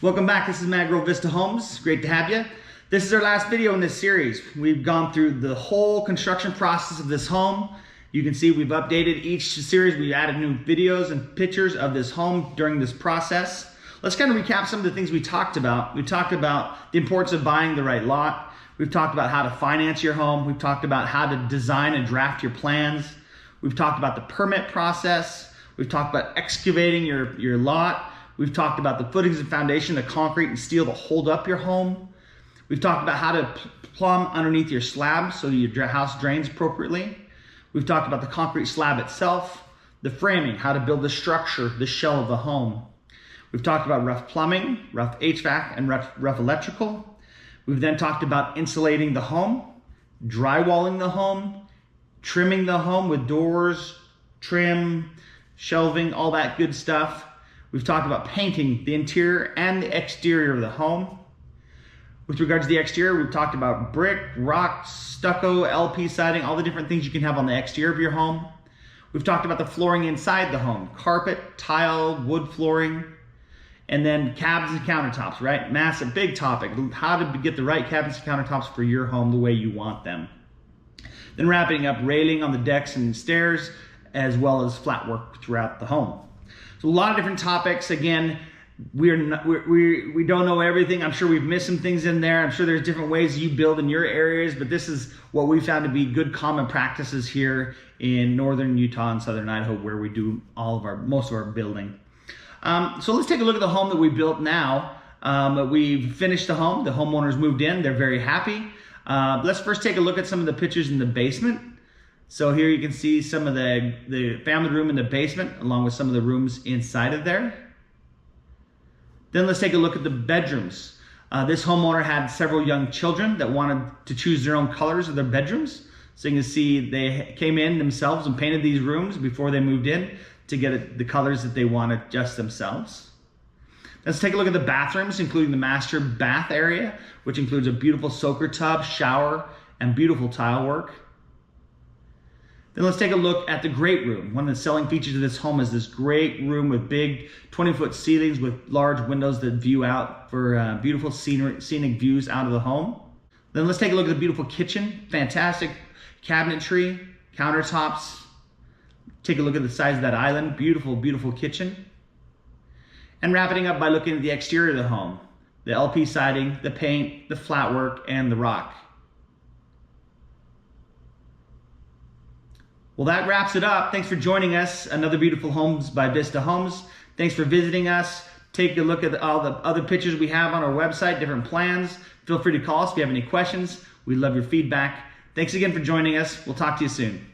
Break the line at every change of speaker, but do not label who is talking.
Welcome back. This is Magro Vista Homes. Great to have you. This is our last video in this series. We've gone through the whole construction process of this home. You can see we've updated each series. We've added new videos and pictures of this home during this process. Let's kind of recap some of the things we talked about. We talked about the importance of buying the right lot. We've talked about how to finance your home. We've talked about how to design and draft your plans. We've talked about the permit process. We've talked about excavating your lot. We've talked about the footings and foundation, the concrete and steel that hold up your home. We've talked about how to plumb underneath your slab so your house drains appropriately. We've talked about the concrete slab itself, the framing, how to build the structure, the shell of the home. We've talked about rough plumbing, rough HVAC, and rough electrical. We've then talked about insulating the home, drywalling the home, trimming the home with doors, trim, shelving, all that good stuff. We've talked about painting the interior and the exterior of the home. With regards to the exterior, we've talked about brick, rock, stucco, LP siding, all the different things you can have on the exterior of your home. We've talked about the flooring inside the home, carpet, tile, wood flooring, and then cabinets and countertops, right? Massive, big topic, how to get the right cabinets and countertops for your home the way you want them. Then wrapping up railing on the decks and stairs, as well as flat work throughout the home. So a lot of different topics. Again, we don't know everything. I'm sure we've missed some things in there. I'm sure there's different ways you build in your areas, but this is what we found to be good common practices here in northern Utah and southern Idaho, where we do most of our building. So let's take a look at the home that we built now. We've finished the home. The homeowners moved in. They're very happy. Let's first take a look at some of the pictures in the basement. So here you can see some of the family room in the basement, along with some of the rooms inside of there. Then let's take a look at the bedrooms. This homeowner had several young children that wanted to choose their own colors of their bedrooms. So you can see they came in themselves and painted these rooms before they moved in to get the colors that they wanted just themselves. Let's take a look at the bathrooms, including the master bath area, which includes a beautiful soaker tub, shower, and beautiful tile work. Then let's take a look at the great room. One of the selling features of this home is this great room with big 20-foot ceilings with large windows that view out for beautiful scenic views out of the home. Then let's take a look at the beautiful kitchen. Fantastic cabinetry, countertops. Take a look at the size of that island. Beautiful, beautiful kitchen. And wrapping up by looking at the exterior of the home. The LP siding, the paint, the flat work, and the rock. Well, that wraps it up. Thanks for joining us. Another Beautiful Homes by Vista Homes. Thanks for visiting us. Take a look at all the other pictures we have on our website, different plans. Feel free to call us if you have any questions. We love your feedback. Thanks again for joining us. We'll talk to you soon.